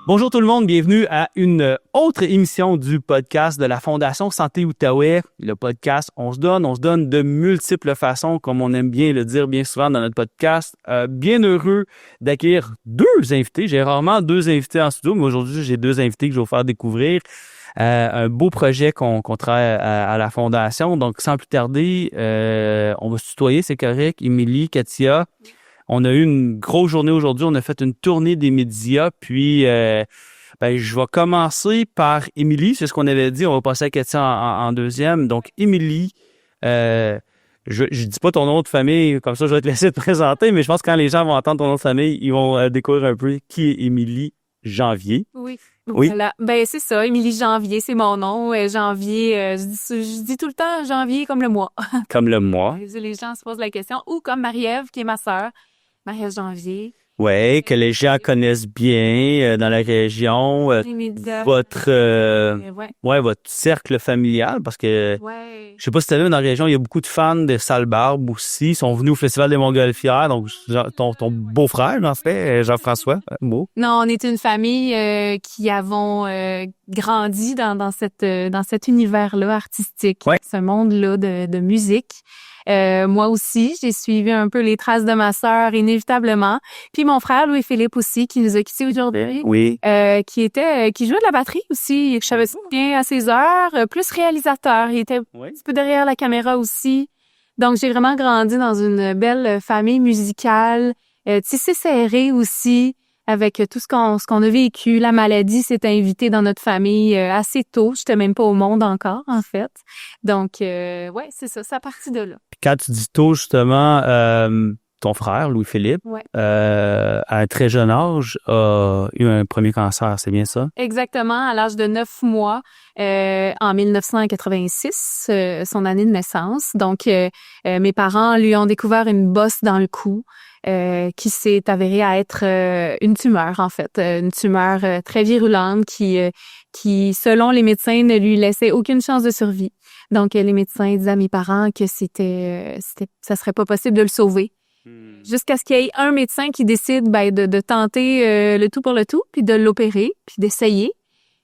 Bonjour tout le monde, bienvenue à une autre émission du podcast de la Fondation Santé Outaouais. Le podcast, on se donne de multiples façons, comme on aime bien le dire bien souvent dans notre podcast. Bien heureux d'accueillir deux invités. J'ai rarement deux invités en studio, mais aujourd'hui, j'ai deux invités que je vais vous faire découvrir. Un beau projet qu'on travaille à la Fondation. Donc, sans plus tarder, on va se tutoyer, c'est correct. Émilie, Katia. On a eu une grosse journée aujourd'hui. On a fait une tournée des médias. Puis, je vais commencer par Émilie. C'est ce qu'on avait dit. On va passer à Katia en deuxième. Donc, Émilie, je dis pas ton nom de famille. Comme ça, je vais te laisser te présenter. Mais je pense que quand les gens vont entendre ton nom de famille, ils vont découvrir un peu qui est Émilie Janvier. Oui. Oui. Voilà. Ben, c'est ça. Émilie Janvier, c'est mon nom. Janvier, je dis tout le temps Janvier comme le mois. Comme le mois. Les gens se posent la question. Ou comme Marie-Ève, qui est ma sœur. Marie-Ève Janvier. Ouais, que les gens connaissent bien dans la région. Votre votre cercle familial, parce que je sais pas si tu as vu, dans la région, il y a beaucoup de fans de Salbarbe aussi. Ils sont venus au Festival des Montgolfières. Donc, ton beau-frère, en fait, Jean-François. Beau. Non, on est une famille qui avons grandi dans cet univers-là artistique, ce monde-là de musique. Moi aussi, j'ai suivi un peu les traces de ma sœur, inévitablement. Puis mon frère Louis-Philippe aussi, qui nous a quittés aujourd'hui. Oui. Qui jouait de la batterie aussi. Je savais bien à ses heures. Plus réalisateur. Il était un petit peu derrière la caméra aussi. Donc, j'ai vraiment grandi dans une belle famille musicale, tissée serrée aussi, avec tout ce qu'on a vécu. La maladie s'est invitée dans notre famille assez tôt. J'étais même pas au monde encore, en fait. Donc, c'est ça. C'est à partir de là. Puis quand tu dis tôt, justement, ton frère, Louis-Philippe, à un très jeune âge, a eu un premier cancer. C'est bien ça? Exactement. À l'âge de 9 mois, en 1986, son année de naissance. Donc, mes parents lui ont découvert une bosse dans le cou. Qui s'est avérée à être une tumeur, en fait. Une tumeur très virulente qui, selon les médecins, ne lui laissait aucune chance de survie. Donc, les médecins disaient à mes parents que ça serait pas possible de le sauver. Jusqu'à ce qu'il y ait un médecin qui décide de tenter le tout pour le tout, puis de l'opérer, puis d'essayer,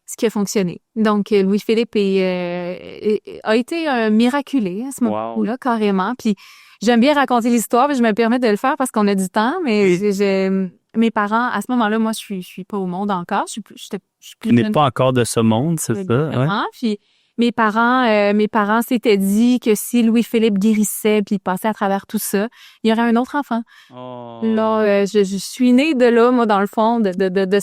ce qui a fonctionné. Donc, Louis-Philippe a été miraculé à ce moment-là, carrément. Puis, j'aime bien raconter l'histoire, mais je me permets de le faire parce qu'on a du temps, mais mes parents, à ce moment-là, moi, je suis pas au monde encore. Je suis plus Tu n'es pas encore de ce monde, c'est ça? Ouais. Puis, mes parents s'étaient dit que si Louis-Philippe guérissait puis il passait à travers tout ça, il y aurait un autre enfant. Oh. Là, je suis née de là, moi, dans le fond, de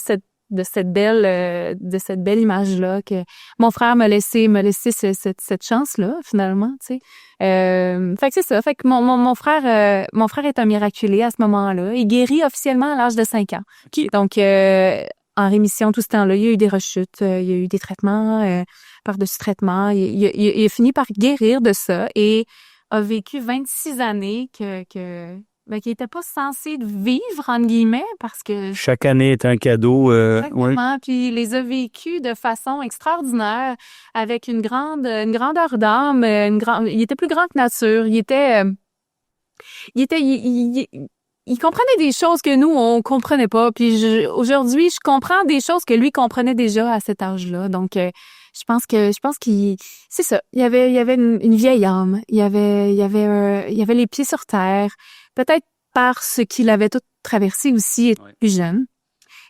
cette belle image-là que mon frère m'a laissé cette chance-là, finalement, tu sais. Fait que c'est ça. Fait que mon frère est un miraculé à ce moment-là. Il guérit officiellement à l'âge de 5 ans. Okay. Donc, en rémission tout ce temps-là, il y a eu des rechutes, il y a eu des traitements, par-dessus traitements. Il a fini par guérir de ça et a vécu 26 années qu'il était pas censé vivre, entre guillemets, parce que... Chaque année est un cadeau. Exactement. Puis il les a vécus de façon extraordinaire, avec une grandeur d'âme. Il était plus grand que nature. Il comprenait des choses que nous, on comprenait pas. Puis aujourd'hui, je comprends des choses que lui comprenait déjà à cet âge-là. Donc, je pense qu'il, c'est ça. Il y avait une vieille âme. Il y avait les pieds sur terre. Peut-être parce qu'il avait tout traversé aussi, étant plus jeune.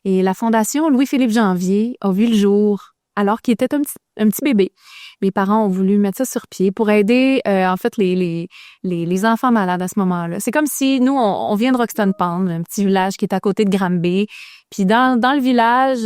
Et la Fondation Louis-Philippe Janvier a vu le jour alors qu'il était un petit bébé. Mes parents ont voulu mettre ça sur pied pour aider, en fait, les enfants malades à ce moment-là. C'est comme si nous, on vient de Roxton Pond, un petit village qui est à côté de Granby. Puis dans le village,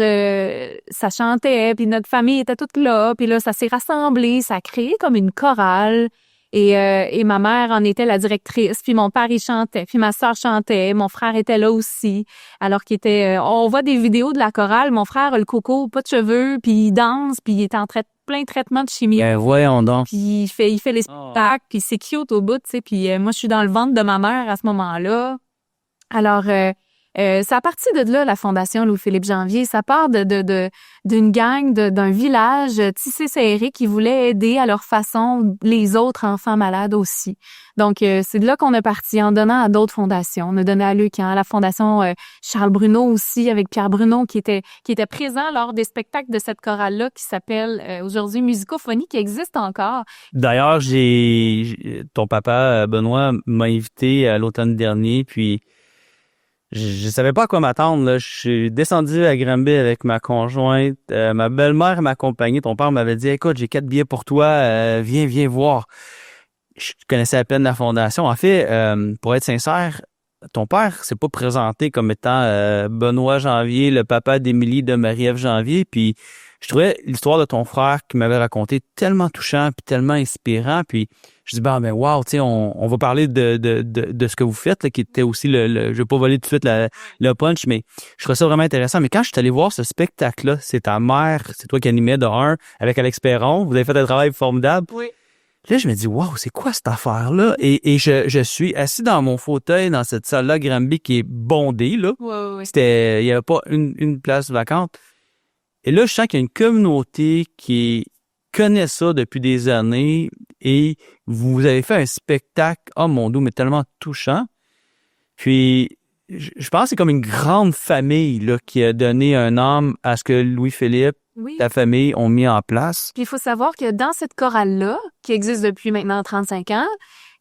ça chantait, puis notre famille était toute là. Puis là, ça s'est rassemblé, ça a créé comme une chorale. Et ma mère en était la directrice, puis mon père, il chantait, puis ma sœur chantait, mon frère était là aussi, alors qu'il était... on voit des vidéos de la chorale, mon frère a le coco, pas de cheveux, puis il danse, puis il est en plein de traitements de chimie. Voyons donc. Puis il fait les spectacles, puis c'est cute au bout, tu sais, puis moi, je suis dans le ventre de ma mère à ce moment-là. Alors, Ça a parti de là, la Fondation Louis-Philippe Janvier. Ça part d'une gang, d'un village tissé serré qui voulait aider à leur façon les autres enfants malades aussi. Donc, c'est de là qu'on est parti en donnant à d'autres fondations. On a donné à Lucan, à la Fondation Charles Bruno aussi, avec Pierre Bruno qui était présent lors des spectacles de cette chorale-là qui s'appelle aujourd'hui Musicophonie, qui existe encore. D'ailleurs, ton papa, Benoît, m'a invité à l'automne dernier, puis je savais pas à quoi m'attendre, là. Je suis descendu à Granby avec ma conjointe. Ma belle-mère m'accompagnait. Ton père m'avait dit, écoute, j'ai 4 billets pour toi. Viens voir. Je connaissais à peine la fondation. En fait, pour être sincère, ton père s'est pas présenté comme étant Benoît Janvier, le papa d'Émilie de Marie-Ève Janvier. Puis je trouvais l'histoire de ton frère qu'il m'avait raconté tellement touchant puis tellement inspirant. Puis je dis ben wow, tu sais, on va parler de ce que vous faites, là, qui était aussi je vais pas voler tout de suite le punch, mais je trouvais ça vraiment intéressant. Mais quand je suis allé voir ce spectacle-là, c'est ta mère, c'est toi qui animais de un avec Alex Perron, vous avez fait un travail formidable. Oui. Là, je me dis, wow, c'est quoi cette affaire-là? Et je suis assis dans mon fauteuil dans cette salle-là, Granby, qui est bondée, là. Oui. Il y avait pas une place vacante. Et là, je sens qu'il y a une communauté qui connaît ça depuis des années et vous avez fait un spectacle, oh mon Dieu, mais tellement touchant. Puis, je pense que c'est comme une grande famille, là, qui a donné un âme à ce que Louis-Philippe, ta famille, ont mis en place. Puis il faut savoir que dans cette chorale-là, qui existe depuis maintenant 35 ans,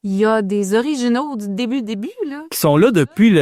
il y a des originaux du début, là. Qui sont là depuis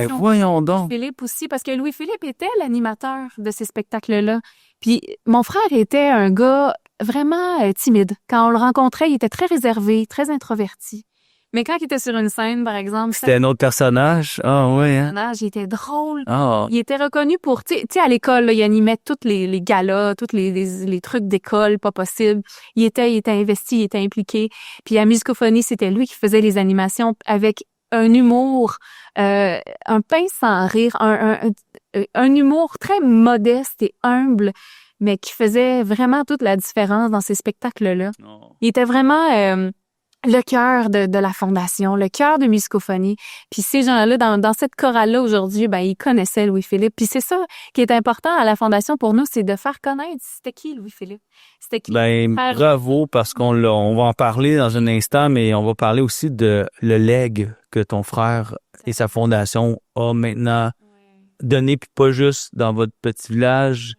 voyons donc. Louis-Philippe aussi, parce que Louis-Philippe était l'animateur de ces spectacles-là. Puis mon frère était un gars vraiment timide. Quand on le rencontrait, il était très réservé, très introverti. Mais quand il était sur une scène, par exemple... C'était un autre personnage? Ah ouais, hein? Il était drôle. Oh. Il était reconnu pour... Tu sais, à l'école, là, il animait tous les galas, tous les trucs d'école, pas possible. Il était investi, il était impliqué. Puis à Musicophonie, c'était lui qui faisait les animations avec un humour, un pince sans rire, un humour très modeste et humble, mais qui faisait vraiment toute la différence dans ces spectacles-là. Oh. Il était vraiment... le cœur de la fondation, le cœur de Musicophonie. Puis ces gens-là, dans cette chorale-là aujourd'hui, ben ils connaissaient Louis-Philippe. Puis c'est ça qui est important à la fondation pour nous, c'est de faire connaître c'était qui Louis-Philippe. C'était qui. Bravo, parce on va en parler dans un instant, mais on va parler aussi de le legs que ton frère et sa fondation a maintenant donné, puis pas juste dans votre petit village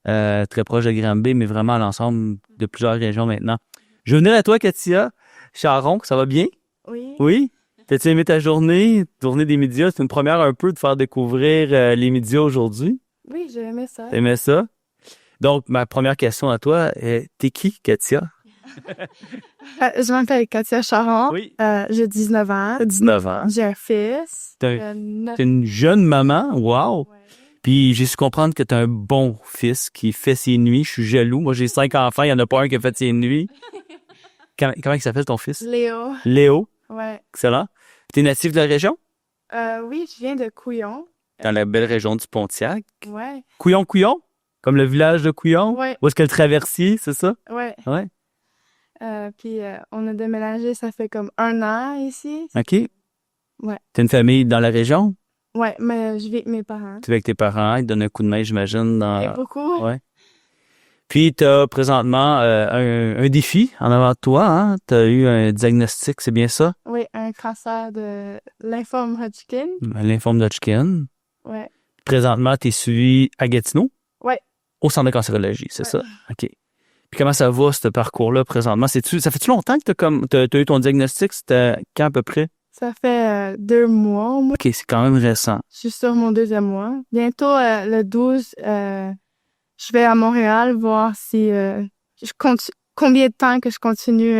très proche de Granby, mais vraiment à l'ensemble de plusieurs régions maintenant. Je vais venir à toi, Katia Charon, ça va bien? Oui. Oui? T'as-tu aimé ta journée des médias? C'est une première un peu de faire découvrir les médias aujourd'hui. Oui, j'ai aimé ça. T'aimais ça? Donc, ma première question à toi est, t'es qui, Katia? Je m'appelle Katia Charon. Oui. J'ai 19 ans. 19 ans. J'ai un fils. T'es une jeune maman? Wow! Ouais. Puis j'ai su comprendre que t'es un bon fils qui fait ses nuits. Je suis jaloux. Moi, j'ai 5 enfants. Il n'y en a pas un qui a fait ses nuits. Comment il s'appelle ton fils? Léo. Léo. Ouais. Excellent. T'es natif de la région? Oui, je viens de Couillon. Dans la belle région du Pontiac. Ouais. Couillon? Comme le village de Couillon? Ouais. Où est-ce que le traversier, c'est ça? Ouais. Ouais. Puis on a déménagé, ça fait comme 1 an ici. OK. Ouais. T'as une famille dans la région? Ouais, mais je vis avec mes parents. Tu es avec tes parents, ils te donnent un coup de main, j'imagine. Et beaucoup. Ouais. Puis, tu as présentement un défi en avant de toi. Hein? Tu as eu un diagnostic, c'est bien ça? Oui, un cancer de lymphome Hodgkin. Lymphome d'Hodgkin. Ouais. Présentement, tu es suivi à Gatineau? Ouais. Au centre de cancérologie, c'est ça? OK. Puis comment ça va, ce parcours-là, présentement? Ça fait-tu longtemps que tu as eu ton diagnostic? C'était quand à peu près? Ça fait 2 mois au moins. OK, c'est quand même récent. Je suis sur mon 2e mois. Bientôt, le 12, je vais à Montréal voir si combien de temps que je continue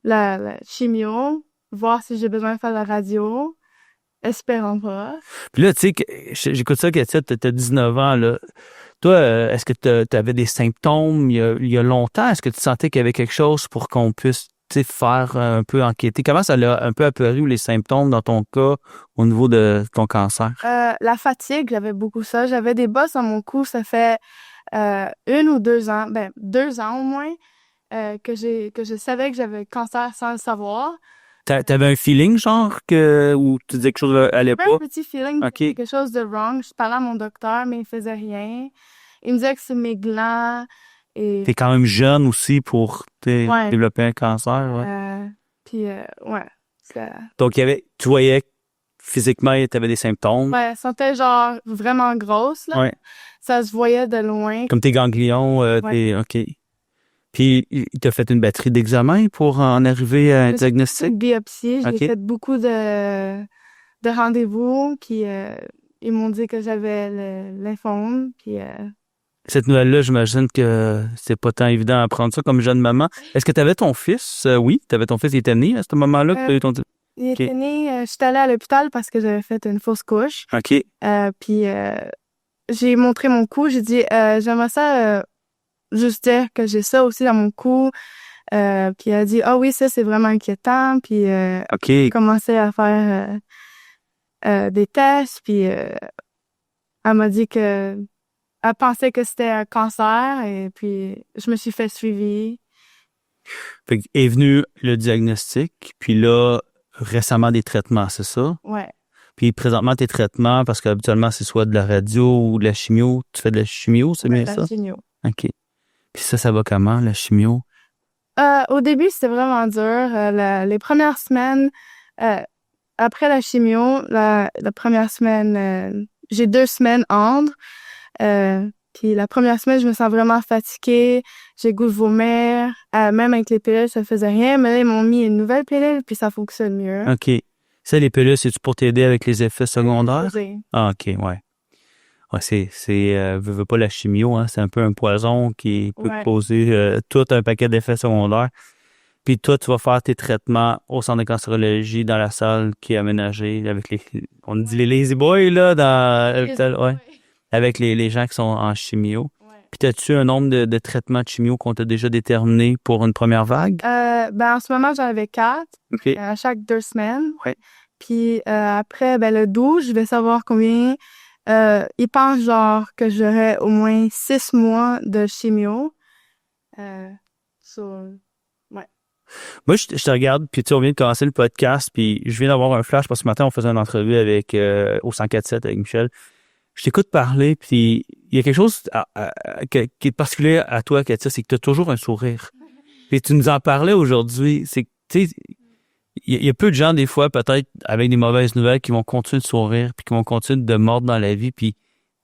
la chimio, voir si j'ai besoin de faire la radio. Espérons pas. Puis là, tu sais, j'écoute ça, Katia, t'as 19 ans, là. Toi, est-ce que t'avais des symptômes il y a longtemps? Est-ce que tu sentais qu'il y avait quelque chose pour qu'on puisse, tu sais, faire un peu enquêter? Comment ça l'a un peu apparu, les symptômes, dans ton cas, au niveau de ton cancer? La fatigue, j'avais beaucoup ça. J'avais des bosses dans mon cou. Ça fait 1 ou 2 ans, 2 ans au moins, que je savais que j'avais le cancer sans le savoir. T'avais un feeling, genre, où tu disais quelque chose allait J'avais pas? un petit feeling OK. quelque chose de wrong. Je parlais à mon docteur, mais il faisait rien. Il me disait que c'est mes glands et... T'es quand même jeune aussi pour Ouais. développer un cancer, ouais. Puis, ouais. Donc, tu voyais que physiquement, t'avais des symptômes. Ouais, elle sentait genre vraiment grosse, là. Ouais. Ça se voyait de loin. Comme tes ganglions, Ouais. OK. Puis, il t'a fait une batterie d'examens pour en arriver à un diagnostic? Une biopsie. J'ai OK. fait beaucoup de rendez-vous, puis ils m'ont dit que j'avais le lymphome, puis... Cette nouvelle-là, j'imagine que c'est pas tant évident à apprendre ça comme jeune maman. Est-ce que tu avais ton fils? Oui, tu avais ton fils, il était né à ce moment-là que tu as eu ton... Il était né, j'étais allée à l'hôpital parce que j'avais fait une fausse couche. OK. Puis j'ai montré mon cou, j'ai dit j'aimerais ça juste dire que j'ai ça aussi dans mon cou. Puis elle a dit oui, ça c'est vraiment inquiétant. Puis OK. j'ai commencé à faire des tests, puis elle m'a dit que elle pensait que c'était un cancer, et puis je me suis fait suivi. Fait est venu le diagnostic, puis là, récemment des traitements, c'est ça? Ouais. Puis présentement, tes traitements, parce qu'habituellement, c'est soit de la radio ou de la chimio. Tu fais de la chimio, c'est bien ça? La chimio. OK. Puis ça va comment, la chimio? Au début, c'était vraiment dur. Les premières semaines, après la chimio, la première semaine, j'ai 2 semaines entre. Puis la première semaine, je me sens vraiment fatiguée. J'ai goût de vomir. Même avec les pilules, ça faisait rien. Mais là, ils m'ont mis une nouvelle pilule, puis ça fonctionne mieux. OK. Ça, les pilules, c'est-tu pour t'aider avec les effets secondaires? Oui. Ah, OK, ouais. Ouais, veux pas la chimio, hein. C'est un peu un poison qui peut te causer tout un paquet d'effets secondaires. Puis toi, tu vas faire tes traitements au centre de cancérologie dans la salle qui est aménagée avec on dit les lazy boys, là, dans l'hôpital, ouais. Avec les gens qui sont en chimio. Ouais. Puis as-tu un nombre de traitements de chimio qu'on t'a déjà déterminé pour une première vague? En ce moment, j'en avais 4. OK. À chaque 2 semaines. Ouais. Puis après, le 12, je vais savoir combien. Ils pensent genre que j'aurais au moins 6 mois de chimio. Ouais. Moi, je te regarde, puis tu sais, on vient de commencer le podcast, puis je viens d'avoir un flash parce que ce matin, on faisait une entrevue avec au 104.7 avec Michel. Je t'écoute parler, puis il y a quelque chose qui est particulier à toi, Katia, c'est que tu as toujours un sourire. Puis tu nous en parlais aujourd'hui, c'est que, tu sais, il y a peu de gens, des fois, peut-être, avec des mauvaises nouvelles, qui vont continuer de sourire, puis qui vont continuer de mordre dans la vie, puis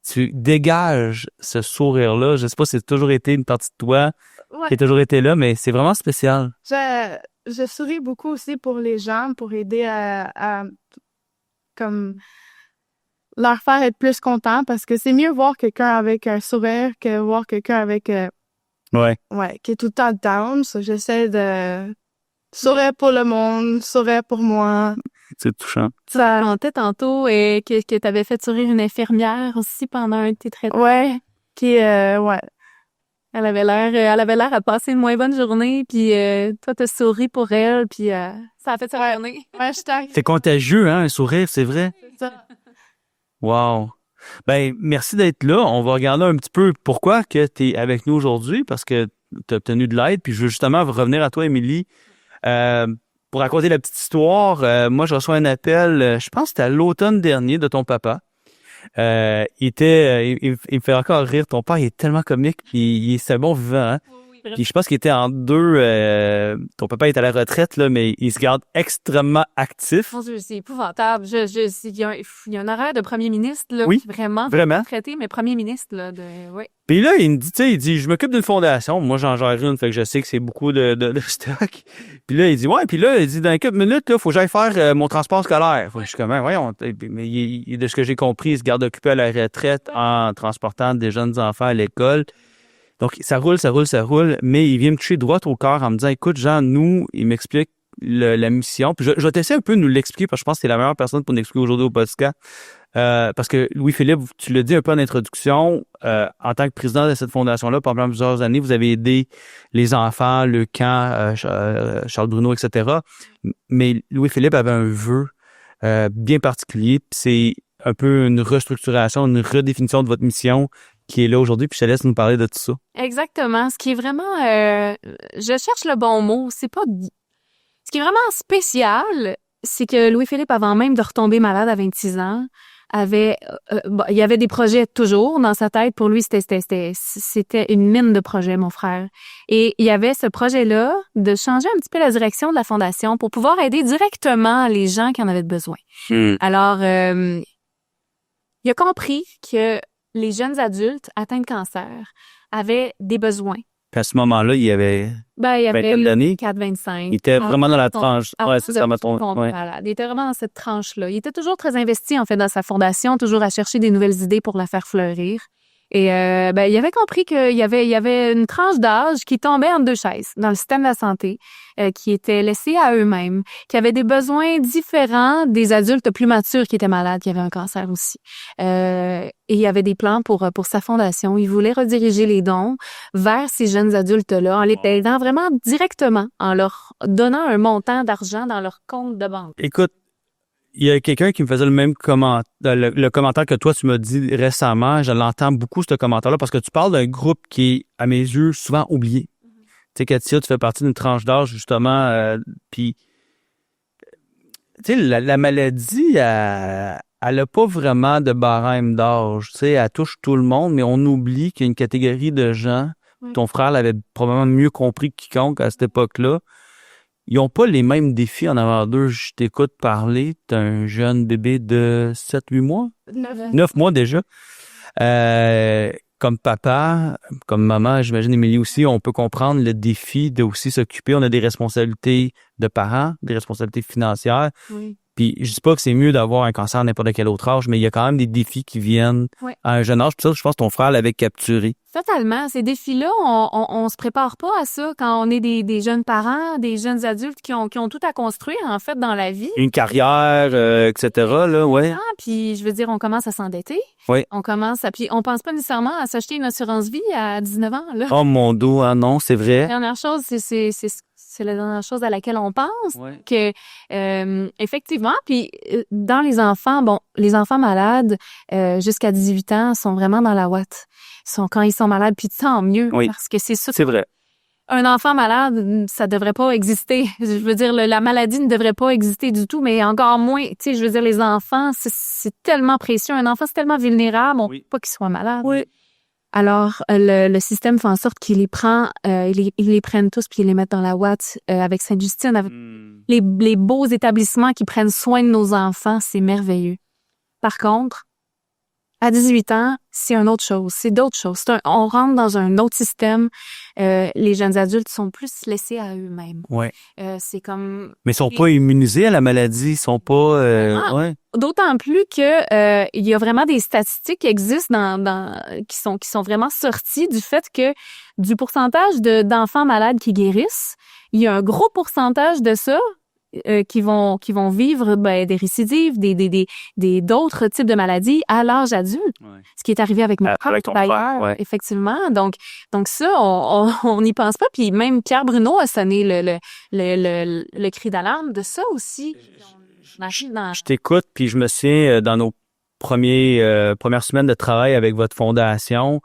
tu dégages ce sourire-là. Je sais pas si c'est toujours été une partie de toi, qui a toujours été là, mais c'est vraiment spécial. Je souris beaucoup aussi pour les gens, pour aider à comme leur faire être plus contents, parce que c'est mieux voir quelqu'un avec un sourire que voir quelqu'un avec qui est tout le temps down. So, j'essaie de sourire pour le monde, sourire pour moi. C'est touchant. Tu racontais tantôt que tu avais fait sourire une infirmière aussi pendant un de tes traitements. Ouais. Puis ouais. Elle avait l'air à passer une moins bonne journée, puis toi t'as souri pour elle, puis ça a fait sa journée. Ouais, je t'arrive. C'est contagieux, hein, un sourire, c'est vrai. C'est ça. Wow. Ben, merci d'être là. On va regarder un petit peu pourquoi que tu es avec nous aujourd'hui, parce que tu as obtenu de l'aide. Puis je veux justement revenir à toi, Émilie, pour raconter la petite histoire. Moi, je reçois un appel, je pense que c'était à l'automne dernier, de ton papa. Il me fait encore rire. Ton père, il est tellement comique, puis c'est un bon vivant, hein? Puis je pense qu'il était en 2. Ton papa est à la retraite, là, mais il se garde extrêmement actif. Mon Dieu, c'est épouvantable. Il y a un horaire de premier ministre, là, oui, qui vraiment traité, mais premier ministre, là, oui. Puis là, il me dit, tu sais, je m'occupe d'une fondation. Moi, j'en gère une, fait que je sais que c'est beaucoup de stock. Puis là, il dit, ouais, puis là, il dit, dans quelques minutes, là, faut que j'aille faire mon transport scolaire. Je suis comme, voyons, mais de ce que j'ai compris, il se garde occupé à la retraite en transportant des jeunes enfants à l'école. Donc, ça roule, mais il vient me toucher droit au cœur en me disant, écoute, Jean, il m'explique la mission. Puis je vais t'essayer un peu de nous l'expliquer, parce que je pense que c'est la meilleure personne pour nous expliquer aujourd'hui au podcast. Parce que Louis-Philippe, tu l'as dit un peu en introduction, en tant que président de cette fondation-là, pendant plusieurs années, vous avez aidé les enfants, le camp, Charles Bruno, etc. Mais Louis-Philippe avait un vœu bien particulier, puis c'est un peu une restructuration, une redéfinition de votre mission qui est là aujourd'hui, puis je te laisse nous parler de tout ça. Exactement. Ce qui est vraiment... je cherche le bon mot. C'est pas Ce qui est vraiment spécial, c'est que Louis-Philippe, avant même de retomber malade à 26 ans, il y avait des projets toujours dans sa tête. Pour lui, c'était une mine de projets, mon frère. Et il y avait ce projet-là de changer un petit peu la direction de la fondation pour pouvoir aider directement les gens qui en avaient besoin. Alors, il a compris que les jeunes adultes atteints de cancer avaient des besoins. Puis à ce moment-là, il y avait Il y avait 20 d'années. 4-25. Il était vraiment dans la tranche. Ouais, ça m'a trompé. Ouais. Il était vraiment dans cette tranche-là. Il était toujours très investi, en fait, dans sa fondation, toujours à chercher des nouvelles idées pour la faire fleurir. Et il avait compris qu'il y avait une tranche d'âge qui tombait entre deux chaises dans le système de la santé, qui était laissée à eux-mêmes, qui avait des besoins différents des adultes plus matures qui étaient malades, qui avaient un cancer aussi. Et il y avait des plans pour sa fondation. Il voulait rediriger les dons vers ces jeunes adultes-là, en les aidant vraiment directement, en leur donnant un montant d'argent dans leur compte de banque. Écoute, il y a quelqu'un qui me faisait le même commentaire, le commentaire que toi, tu m'as dit récemment. Je l'entends beaucoup, ce commentaire-là, parce que tu parles d'un groupe qui est, à mes yeux, souvent oublié. Tu sais, Katia, tu fais partie d'une tranche d'âge, justement, puis, tu sais, la maladie, elle a pas vraiment de barème d'âge. Tu sais, elle touche tout le monde, mais on oublie qu'il y a une catégorie de gens, ton frère l'avait probablement mieux compris que quiconque à cette époque-là. Ils ont pas les mêmes défis en avant d'eux. Je t'écoute parler. T'as un jeune bébé de 7-8 mois? 9 mois déjà. Comme papa, comme maman, j'imagine Émilie aussi, on peut comprendre le défi de aussi s'occuper. On a des responsabilités de parents, des responsabilités financières. Oui. Puis je dis pas que c'est mieux d'avoir un cancer à n'importe quel autre âge, mais il y a quand même des défis qui viennent à un jeune âge. Puis ça, je pense que ton frère l'avait capturé. Totalement. Ces défis-là, on se prépare pas à ça quand on est des jeunes parents, des jeunes adultes qui ont tout à construire, en fait, dans la vie. Une carrière, etc., là, ouais. Ah, puis, je veux dire, on commence à s'endetter. Oui. Puis on pense pas nécessairement à s'acheter une assurance vie à 19 ans, là. Oh, mon dos, ah non, c'est vrai. La dernière chose, c'est la dernière chose à laquelle on pense. Ouais. Que, effectivement, puis dans les enfants, les enfants malades, jusqu'à 18 ans, sont vraiment dans la ouate. Quand ils sont malades, puis tant mieux. Oui. Parce que c'est ça. C'est vrai. Un enfant malade, ça devrait pas exister. Je veux dire, la maladie ne devrait pas exister du tout, mais encore moins, tu sais, je veux dire, les enfants, c'est tellement précieux. Un enfant, c'est tellement vulnérable, on ne peut pas qu'il soit malade. Oui. Alors, le système fait en sorte qu'il les prend, ils les prennent tous puis ils les mettent dans la ouate avec Sainte-Justine, avec les beaux établissements qui prennent soin de nos enfants, c'est merveilleux. Par contre, à 18 ans, c'est une autre chose, c'est d'autres choses. On rentre dans un autre système. Les jeunes adultes sont plus laissés à eux-mêmes. Ouais. C'est comme... Mais ils sont pas immunisés à la maladie, ils sont pas... ouais. D'autant plus que il y a vraiment des statistiques qui existent qui sont vraiment sorties du fait que du pourcentage d'enfants malades qui guérissent, il y a un gros pourcentage de ça qui vont vivre des récidives, d'autres types de maladies à l'âge adulte. Ouais. Ce qui est arrivé avec mon frère d'ailleurs, ouais. Effectivement. Donc ça, on n'y pense pas. Puis même Pierre Bruno a sonné le cri d'alarme de ça aussi. Je t'écoute, puis je me souviens dans nos premières semaines de travail avec votre fondation,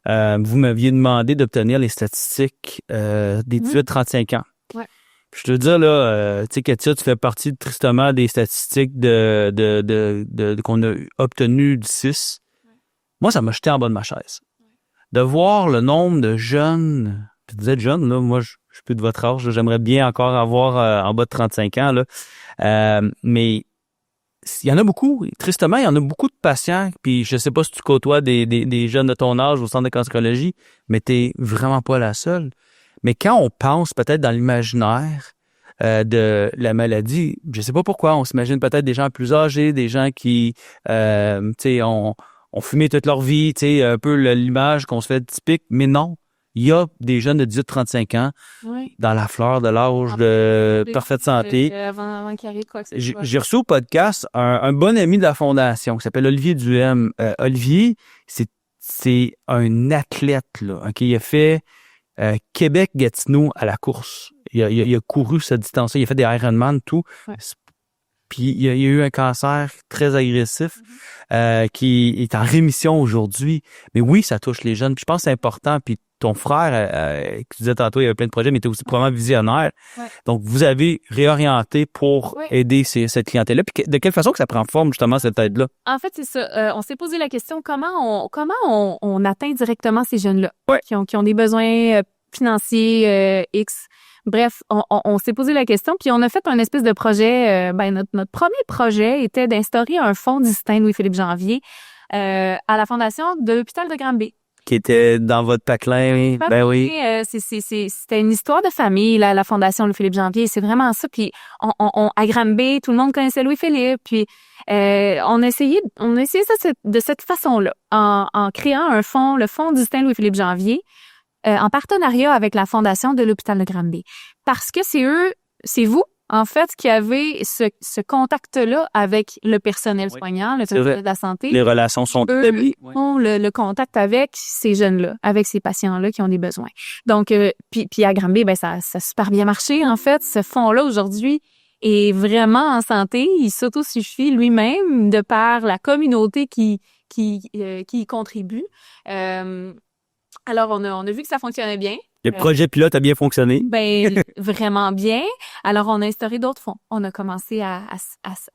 vous m'aviez demandé d'obtenir les statistiques des 18-35 ans. Ouais. Je te dis là, tu sais, Katia, tu fais partie tristement des statistiques qu'on a obtenues du 6. Ouais. Moi, ça m'a jeté en bas de ma chaise. Ouais. De voir le nombre de jeunes, vous êtes jeunes, là, moi, je suis plus de votre âge, là, j'aimerais bien encore avoir en bas de 35 ans, là. Mais il y en a beaucoup. Tristement, il y en a beaucoup de patients. Puis je sais pas si tu côtoies des jeunes de ton âge au centre de cancérologie, mais t'es vraiment pas la seule. Mais quand on pense peut-être dans l'imaginaire de la maladie, je sais pas pourquoi, on s'imagine peut-être des gens plus âgés, des gens qui, tu sais, ont fumé toute leur vie, tu sais, un peu l'image qu'on se fait typique, mais non. Il y a des jeunes de 18-35 ans dans la fleur de l'âge de parfaite santé. Avant qu'il arrive quoi que ce soit. J'ai reçu au podcast un bon ami de la fondation qui s'appelle Olivier Duhem. Olivier, c'est un athlète, là. Okay? Il a fait Québec-Gatineau à la course. Il a couru cette distance-là. Il a fait des Ironman, tout. Ouais. Puis il y a eu un cancer très agressif qui est en rémission aujourd'hui. Mais oui, ça touche les jeunes. Puis je pense que c'est important. Puis ton frère, qui disait tantôt, il y avait plein de projets, mais était aussi probablement visionnaire. Ouais. Donc, vous avez réorienté pour aider cette clientèle-là. Puis de quelle façon que ça prend forme, justement, cette aide-là? En fait, c'est ça. On s'est posé la question comment on atteint directement ces jeunes-là qui ont des besoins financiers X. Bref, on s'est posé la question, puis on a fait un espèce de projet. Notre premier projet était d'instaurer un fonds distinct Louis-Philippe Janvier à la fondation de l'hôpital de Granby. Qui était dans votre patelin. Ben oui. C'était une histoire de famille, la fondation Louis-Philippe Janvier. C'est vraiment ça. Puis à Granby, tout le monde connaissait Louis-Philippe. Puis on a essayé ça de cette façon-là, en créant un fonds, le fonds distinct Louis-Philippe Janvier, en partenariat avec la fondation de l'hôpital de Granby. Parce que c'est vous, en fait, qui avez ce contact-là avec le personnel soignant, le personnel de la santé. Les relations sont établies. Ont le contact avec ces jeunes-là, avec ces patients-là qui ont des besoins. Donc, puis à Granby, ça a super bien marché, en fait. Ce fonds-là, aujourd'hui, est vraiment en santé. Il s'autosuffit lui-même de par la communauté qui y contribue. Alors, on a vu que ça fonctionnait bien. Le projet pilote a bien fonctionné. Vraiment bien. Alors, on a instauré d'autres fonds. On a commencé à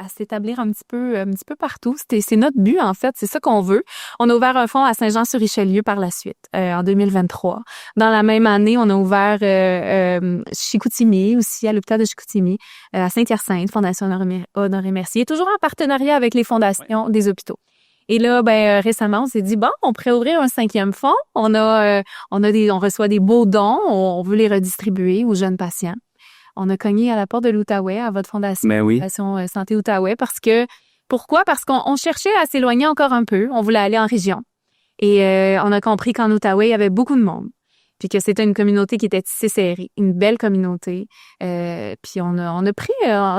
s'établir un petit peu partout. C'est notre but, en fait. C'est ça qu'on veut. On a ouvert un fonds à Saint-Jean-sur-Richelieu par la suite, en 2023. Dans la même année, on a ouvert Chicoutimi, aussi à l'hôpital de Chicoutimi, à Saint-Hyacinthe, Fondation Honoré Mercier, toujours en partenariat avec les fondations des hôpitaux. Et là, récemment, on s'est dit, on pourrait ouvrir un 5e fonds. On reçoit des beaux dons. On veut les redistribuer aux jeunes patients. On a cogné à la porte de l'Outaouais, à votre fondation, Fondation Santé Outaouais, pourquoi? Parce qu'on cherchait à s'éloigner encore un peu. On voulait aller en région. Et on a compris qu'en Outaouais, il y avait beaucoup de monde. Puis que c'était une communauté qui était tissée serrée, une belle communauté. Puis on a pris,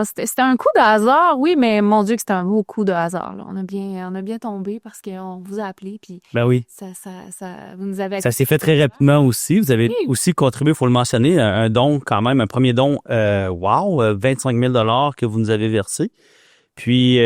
c'était un coup de hasard, oui, mais mon Dieu que c'était un beau coup de hasard. Là. On a bien tombé parce qu'on vous a appelé, puis ça, vous nous avez. Ça s'est fait très rapidement aussi. Vous avez aussi contribué, il faut le mentionner, un don quand même, un premier don, 25 000 $ que vous nous avez versé. Puis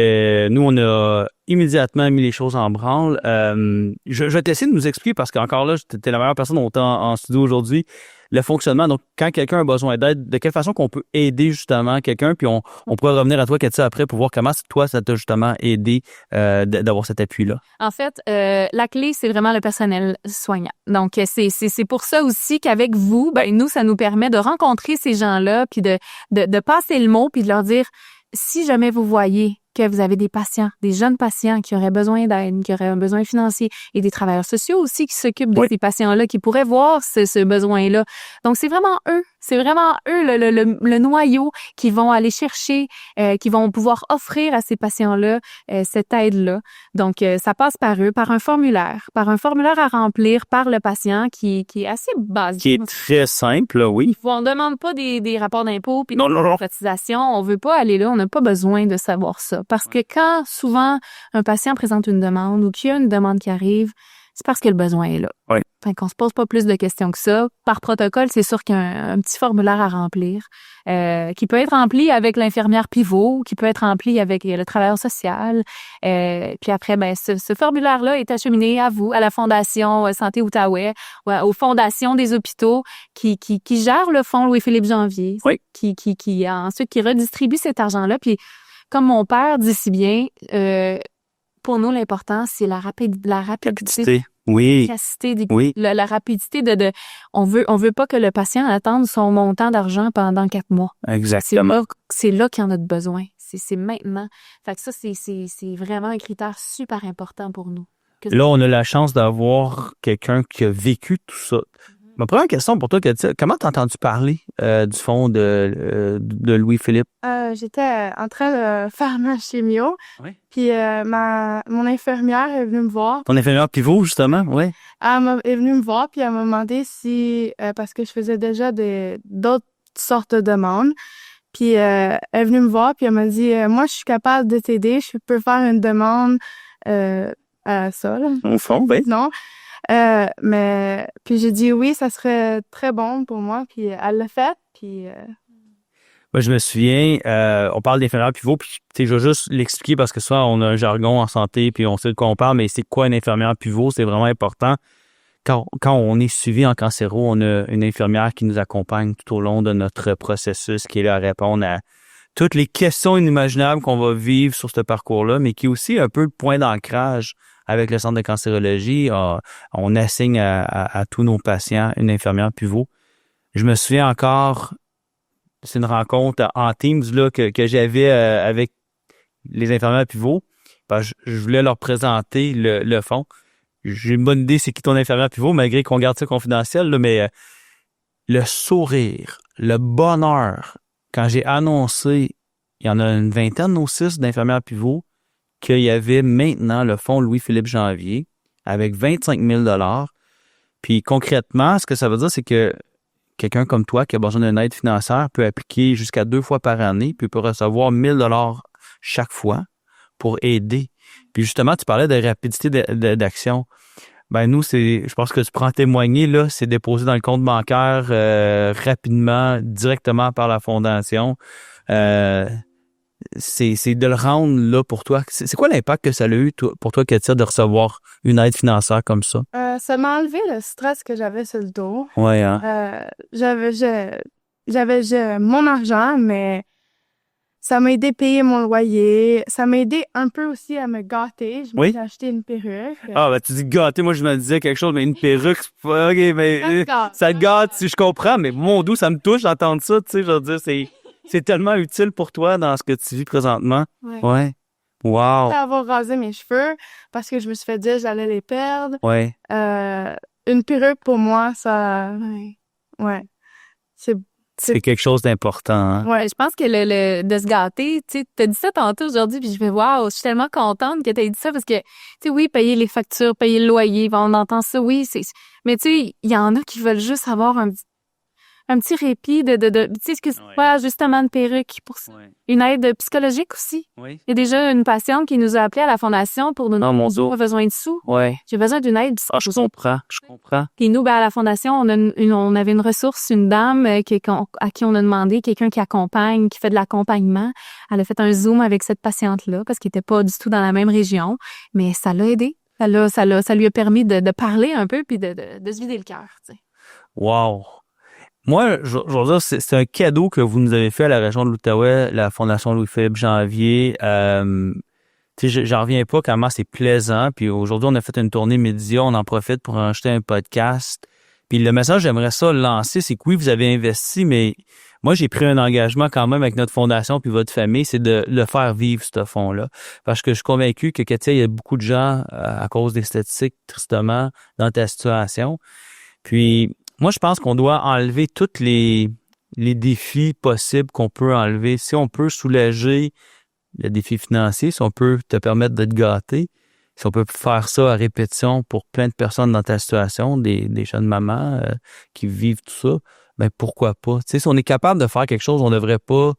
nous, on a immédiatement mis les choses en branle. Je vais t'essayer de nous expliquer parce qu'encore là, t'es la meilleure personne en studio aujourd'hui. Le fonctionnement, donc quand quelqu'un a besoin d'aide, de quelle façon qu'on peut aider justement quelqu'un, puis on pourra revenir à toi, Katia, après pour voir comment toi, ça t'a justement aidé d'avoir cet appui-là. En fait, la clé, c'est vraiment le personnel soignant. Donc, c'est pour ça aussi qu'avec vous, nous, ça nous permet de rencontrer ces gens-là, puis de passer le mot, puis de leur dire, si jamais vous voyez que vous avez des patients, des jeunes patients qui auraient besoin d'aide, qui auraient un besoin financier, et des travailleurs sociaux aussi qui s'occupent de ces patients-là, qui pourraient voir ce besoin-là. Donc, c'est vraiment eux le noyau qui vont aller chercher, qui vont pouvoir offrir à ces patients-là cette aide-là. Donc, ça passe par eux, par un formulaire à remplir par le patient qui est assez basique. Qui est très simple, oui. On ne demande pas des rapports d'impôts puis des cotisations. On veut pas aller là, on n'a pas besoin de savoir ça. Parce que quand souvent un patient présente une demande ou qu'il y a une demande qui arrive, c'est parce que le besoin est là. Oui. Fait qu'on se pose pas plus de questions que ça. Par protocole, c'est sûr qu'il y a un petit formulaire à remplir qui peut être rempli avec l'infirmière pivot, qui peut être rempli avec le travailleur social. Puis après, ce formulaire-là est acheminé à vous, à la Fondation Santé Outaouais, aux fondations des hôpitaux qui gèrent le fonds Louis-Philippe Janvier, qui ensuite qui redistribue cet argent-là. Puis comme mon père dit si bien, pour nous, l'important, c'est la rapidité. Oui. La rapidité on veut pas que le patient attende son montant d'argent pendant 4 mois. Exactement. C'est là qu'il en a besoin. C'est maintenant. Fait que ça, c'est vraiment un critère super important pour nous. Là, on a la chance d'avoir quelqu'un qui a vécu tout ça. Ma première question pour toi, Katia, comment t'as entendu parler du fonds de Louis-Philippe? J'étais en train de faire ma chimio. Oui. Puis mon infirmière est venue me voir. Ton infirmière pivot, justement, oui. Elle est venue me voir, puis elle m'a demandé si, parce que je faisais déjà d'autres sortes de demandes. Puis elle est venue me voir, puis elle m'a dit, moi, je suis capable de t'aider, je peux faire une demande à ça, là. Au fond, oui. Non. Mais puis j'ai dit oui, ça serait très bon pour moi, puis elle l'a fait, puis Moi, je me souviens, on parle d'infirmière pivot, puis je vais juste l'expliquer parce que souvent, on a un jargon en santé, puis on sait de quoi on parle, mais c'est quoi une infirmière pivot? C'est vraiment important. quand on est suivi en cancéro, on a une infirmière qui nous accompagne tout au long de notre processus, qui est là à répondre à toutes les questions inimaginables qu'on va vivre sur ce parcours-là, mais qui est aussi un peu le point d'ancrage avec le centre de cancérologie. On assigne à tous nos patients une infirmière pivot. Je me souviens encore, c'est une rencontre en Teams là, que j'avais avec les infirmières pivot. Je voulais leur présenter le fond. J'ai une bonne idée c'est qui ton infirmière pivot, malgré qu'on garde ça confidentiel, là, mais le sourire, le bonheur, quand j'ai annoncé, il y en a une vingtaine ou 6 d'infirmières pivot, qu'il y avait maintenant le fonds Louis-Philippe Janvier avec 25 000 $. Puis concrètement, ce que ça veut dire, c'est que quelqu'un comme toi qui a besoin d'une aide financière peut appliquer jusqu'à 2 fois par année, puis peut recevoir 1 000 $ chaque fois pour aider. Puis justement, tu parlais de rapidité d'action. Ben nous, je pense que tu prends témoigner, là, c'est déposé dans le compte bancaire rapidement, directement par la Fondation. C'est de le rendre là pour toi. C'est quoi l'impact que ça a eu pour toi, Katia, de recevoir une aide financière comme ça? Ça m'a enlevé le stress que j'avais sur le dos. Ouais, hein? J'avais mon argent, mais ça m'a aidé à payer mon loyer. Ça m'a aidé un peu aussi à me gâter. Je me suis acheté une perruque. Ah, ben tu dis gâter, moi je me disais quelque chose, mais une perruque, c'est pas... OK, mais ça te gâte, si je comprends, mais mon dos, ça me touche d'entendre ça, tu sais, je veux dire, c'est tellement utile pour toi dans ce que tu vis présentement. Ouais. Wow. Avoir rasé mes cheveux parce que je me suis fait dire que j'allais les perdre. Ouais. Une perruque, pour moi, ça... Ouais. C'est quelque chose d'important. Hein? Ouais, je pense que de se gâter, tu sais, t'as dit ça tantôt aujourd'hui, puis je fais waouh, je suis tellement contente que t'aies dit ça parce que, tu sais, oui, payer les factures, payer le loyer, on entend ça, oui, mais tu sais, il y en a qui veulent juste avoir un petit répit tu sais, excuse-moi, justement une perruque pour ça. Ouais. Une aide psychologique aussi. Oui. Il y a déjà une patiente qui nous a appelé à la Fondation pour nous dire qu'on a besoin de sous. Ouais. J'ai besoin d'une aide psychologique. Je comprends. Puis nous, à la Fondation, on avait une ressource, une dame à qui on a demandé, quelqu'un qui accompagne, qui fait de l'accompagnement. Elle a fait un Zoom avec cette patiente-là parce qu'elle était pas du tout dans la même région, mais ça l'a aidé. Ça lui a permis de parler un peu puis de se vider le cœur, tu sais. Wow. Moi, je veux dire, c'est un cadeau que vous nous avez fait à la région de l'Outaouais, la Fondation Louis-Philippe Janvier. Tu sais, j'en reviens pas comment c'est plaisant. Puis aujourd'hui, on a fait une tournée média, on en profite pour enregistrer un podcast. Puis le message, j'aimerais ça lancer, c'est que oui, vous avez investi, mais moi, j'ai pris un engagement quand même avec notre fondation puis votre famille, c'est de le faire vivre, ce fonds-là. Parce que je suis convaincu que, Katia, il y a beaucoup de gens, à cause des statistiques, tristement, dans ta situation. Puis, moi, je pense qu'on doit enlever tous les défis possibles qu'on peut enlever. Si on peut soulager le défi financier, si on peut te permettre de te gâter, si on peut faire ça à répétition pour plein de personnes dans ta situation, des jeunes mamans qui vivent tout ça, ben pourquoi pas? Tu sais, si on est capable de faire quelque chose, on ne devrait pas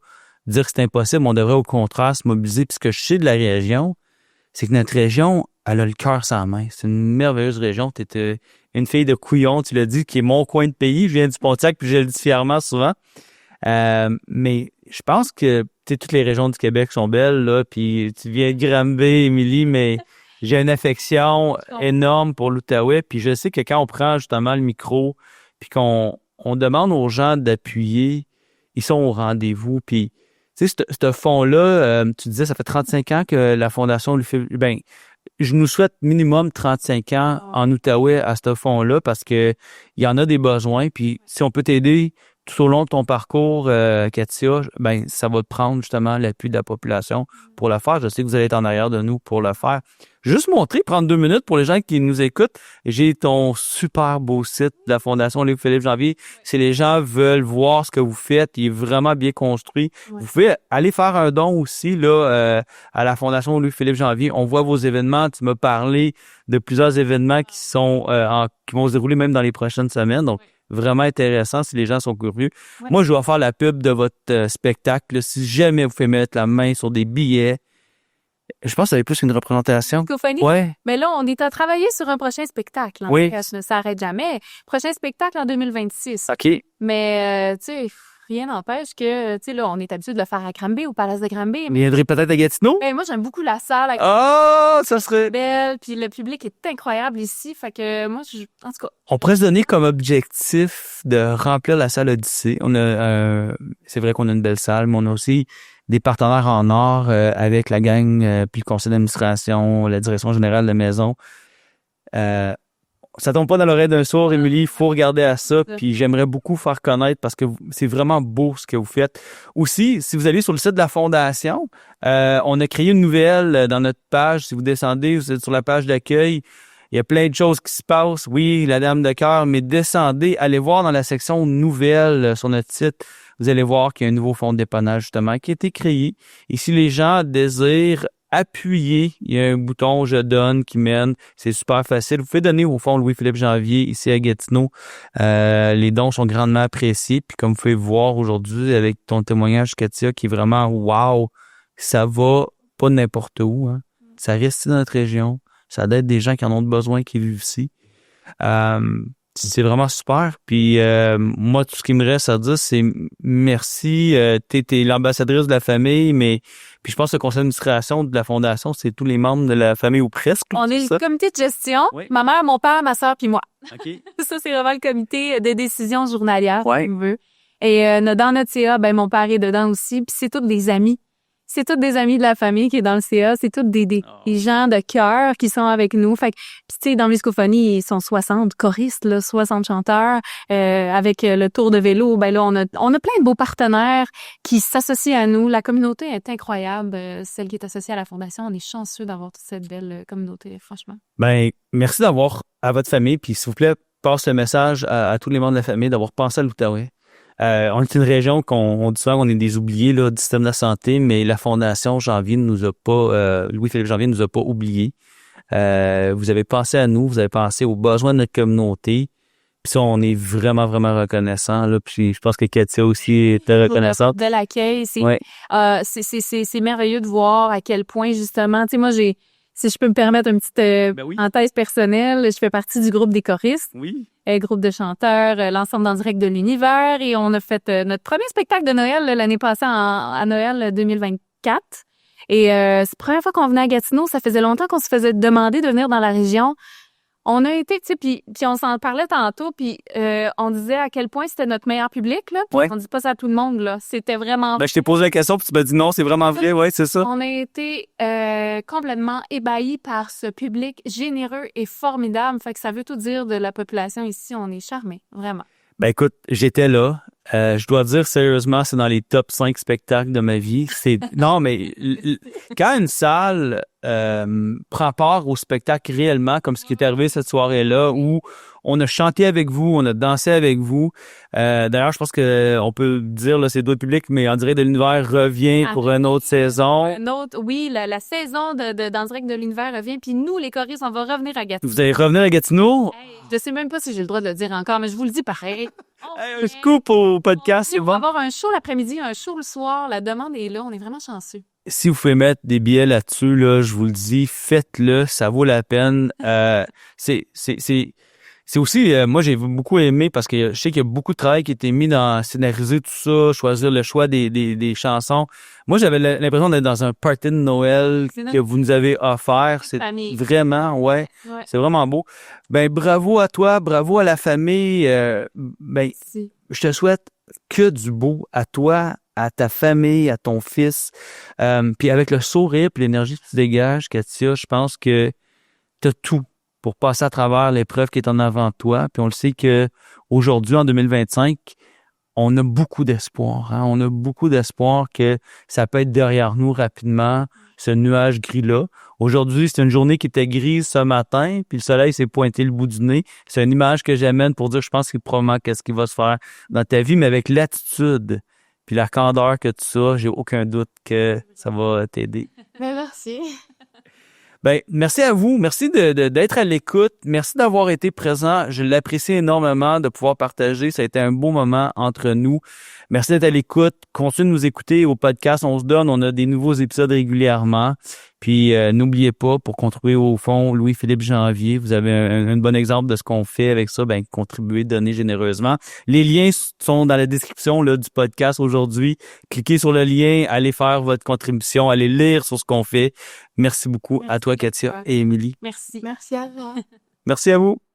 dire que c'est impossible, on devrait au contraire se mobiliser. Puis ce que je sais de la région, c'est que notre région, elle a le cœur sans main. C'est une merveilleuse région. Tu étais une fille de Couillon, tu l'as dit, qui est mon coin de pays. Je viens du Pontiac, puis je le dis fièrement souvent. Mais je pense que toutes les régions du Québec sont belles, là, puis tu viens de Granby, Émilie, mais j'ai une affection énorme pour l'Outaouais. Puis je sais que quand on prend justement le micro, puis qu'on demande aux gens d'appuyer, ils sont au rendez-vous. Puis tu sais, ce fonds-là, tu disais, ça fait 35 ans que la Fondation lui fait... Ben, je nous souhaite minimum 35 ans en Outaouais à ce fonds-là parce que il y en a des besoins. Puis si on peut t'aider tout au long de ton parcours, Katia, ben ça va te prendre justement l'appui de la population pour le faire. Je sais que vous allez être en arrière de nous pour le faire. Juste montrer, prendre 2 minutes pour les gens qui nous écoutent. J'ai ton super beau site de la Fondation Louis-Philippe Janvier. Si les gens veulent voir ce que vous faites, il est vraiment bien construit. Ouais. Vous pouvez aller faire un don aussi là à la Fondation Louis-Philippe Janvier. On voit vos événements. Tu m'as parlé de plusieurs événements qui sont qui vont se dérouler même dans les prochaines semaines. Donc, vraiment intéressant si les gens sont curieux. Ouais. Moi, je vais faire la pub de votre spectacle. Là. Si jamais vous pouvez mettre la main sur des billets, je pense que ça va être plus une représentation. Ouais. Mais là, on est à travailler sur un prochain spectacle. Oui. Ça ne s'arrête jamais. Prochain spectacle en 2026. OK. Mais, tu sais, rien n'empêche que, tu sais, là, on est habitué de le faire à Granby, au Palace de Granby. Il viendrait peut-être à Gatineau? Ben, moi, j'aime beaucoup la salle. Ça serait... Belle, puis le public est incroyable ici. Fait que moi, en tout cas... On pourrait se donner comme objectif de remplir la salle Odyssée. On a, c'est vrai qu'on a une belle salle, mais on a aussi des partenaires en or avec la gang, puis le conseil d'administration, la direction générale de la maison. Ça tombe pas dans l'oreille d'un sourd, Émilie. Il faut regarder à ça. Puis j'aimerais beaucoup faire connaître parce que c'est vraiment beau ce que vous faites. Aussi, si vous allez sur le site de la Fondation, on a créé une nouvelle dans notre page. Si vous descendez, vous êtes sur la page d'accueil. Il y a plein de choses qui se passent. Oui, la Dame de cœur, mais descendez, allez voir dans la section nouvelles sur notre site. Vous allez voir qu'il y a un nouveau fonds de dépannage, justement, qui a été créé. Et si les gens désirent appuyer, il y a un bouton « Je donne » qui mène. C'est super facile. Vous pouvez donner au fond Louis-Philippe Janvier, ici à Gatineau. Les dons sont grandement appréciés. Puis comme vous pouvez voir aujourd'hui avec ton témoignage, Katia, qui est vraiment « wow », ça va pas n'importe où. Hein. Ça reste dans notre région. Ça aide des gens qui en ont besoin, qui vivent ici. C'est vraiment super. Puis moi, tout ce qui me reste à dire, c'est merci. T'es l'ambassadrice de la famille, mais puis je pense que le conseil d'administration de la Fondation, c'est tous les membres de la famille ou presque. On est ça? le comité de gestion. Oui. Ma mère, mon père, ma sœur, puis moi. OK. Ça, c'est vraiment le comité de décision journalière, Ouais. si on veut. Et dans notre CA, ben mon père est dedans aussi. Puis c'est tous des amis. C'est tous des amis de la famille qui est dans le CA. C'est tous des gens de cœur qui sont avec nous. Fait que, tu sais, dans Muscophonie, ils sont 60 choristes, là, 60 chanteurs. Avec le tour de vélo, ben là, on a plein de beaux partenaires qui s'associent à nous. La communauté est incroyable. Celle qui est associée à la Fondation, on est chanceux d'avoir toute cette belle communauté, franchement. Ben, merci d'avoir à votre famille. Puis s'il vous plaît, passe le message à tous les membres de la famille d'avoir pensé à l'Outaouais. On est une région on dit souvent qu'on est des oubliés là, du système de la santé, mais la Fondation Janvier nous a pas, Louis-Philippe Janvier nous a pas oubliés. Vous avez pensé à nous, vous avez pensé aux besoins de notre communauté. Puis ça, on est vraiment, vraiment reconnaissant. Là. Puis je pense que Katia aussi était reconnaissante. De l'accueil, Ouais. c'est merveilleux de voir à quel point, justement, tu sais, moi, si je peux me permettre une petite Ben oui. parenthèse personnelle, je fais partie du groupe des choristes. Oui. Groupe de chanteurs, l'ensemble dans le direct de l'univers, et on a fait notre premier spectacle de Noël l'année passée à Noël 2024. Et c'est la première fois qu'on venait à Gatineau. Ça faisait longtemps qu'on se faisait demander de venir dans la région. On a été, tu sais, puis on s'en parlait tantôt, puis on disait à quel point c'était notre meilleur public, là. Ouais. On dit pas ça à tout le monde, là. C'était vraiment... Ben, je t'ai posé la question, puis tu m'as dit non, c'est vraiment vrai, ouais, c'est ça. On a été complètement ébahis par ce public généreux et formidable. Fait que ça veut tout dire de la population ici. On est charmés, vraiment. Ben écoute, j'étais là. Je dois dire sérieusement, c'est dans les top 5 spectacles de ma vie. Non, mais quand une salle prend part au spectacle réellement, comme ce qui est arrivé cette soirée-là, où on a chanté avec vous, on a dansé avec vous. D'ailleurs, je pense que on peut dire là, c'est d'autres publics, mais en direct de l'univers revient pour une autre saison. Oui, la saison dans direct de l'univers revient. Puis nous, les choristes, on va revenir à Gatineau. Vous allez revenir à Gatineau? Hey, je sais même pas si j'ai le droit de le dire encore, mais je vous le dis pareil. Un scoop au podcast, c'est On va bon. avoir un show l'après-midi, un show le soir. La demande est là. On est vraiment chanceux. Si vous pouvez mettre des billets là-dessus, là, je vous le dis, faites-le, ça vaut la peine. C'est aussi, moi j'ai beaucoup aimé parce que je sais qu'il y a beaucoup de travail qui a été mis dans scénariser tout ça, choisir le choix des chansons. Moi j'avais l'impression d'être dans un party de Noël que vous nous avez offert. C'est Famille. vraiment, ouais, Ouais. c'est vraiment beau. Ben bravo à toi, bravo à la famille. Ben Si. je te souhaite que du beau à toi, à ta famille, à ton fils. Puis avec le sourire et l'énergie que tu dégages, Katia, je pense que tu as tout pour passer à travers l'épreuve qui est en avant de toi. Puis on le sait que aujourd'hui, en 2025, on a beaucoup d'espoir. Hein? On a beaucoup d'espoir que ça peut être derrière nous rapidement, ce nuage gris-là. Aujourd'hui, c'est une journée qui était grise ce matin, puis le soleil s'est pointé le bout du nez. C'est une image que j'amène pour dire, je pense que probablement qu'est-ce qui va se faire dans ta vie, mais avec l'attitude puis la candeur que tu as, j'ai aucun doute que ça va t'aider. Ben, merci. Ben, merci à vous. Merci d'être à l'écoute. Merci d'avoir été présent. Je l'apprécie énormément de pouvoir partager. Ça a été un beau moment entre nous. Merci d'être à l'écoute. Continuez de nous écouter au podcast. On se donne. On a des nouveaux épisodes régulièrement. Puis n'oubliez pas, pour contribuer au fonds Louis-Philippe Janvier, vous avez un bon exemple de ce qu'on fait avec ça, ben contribuer, donner généreusement. Les liens sont dans la description là, du podcast aujourd'hui. Cliquez sur le lien, allez faire votre contribution, allez lire sur ce qu'on fait. Merci beaucoup à toi, Katia et Émilie. Merci. Merci à toi. Merci à vous.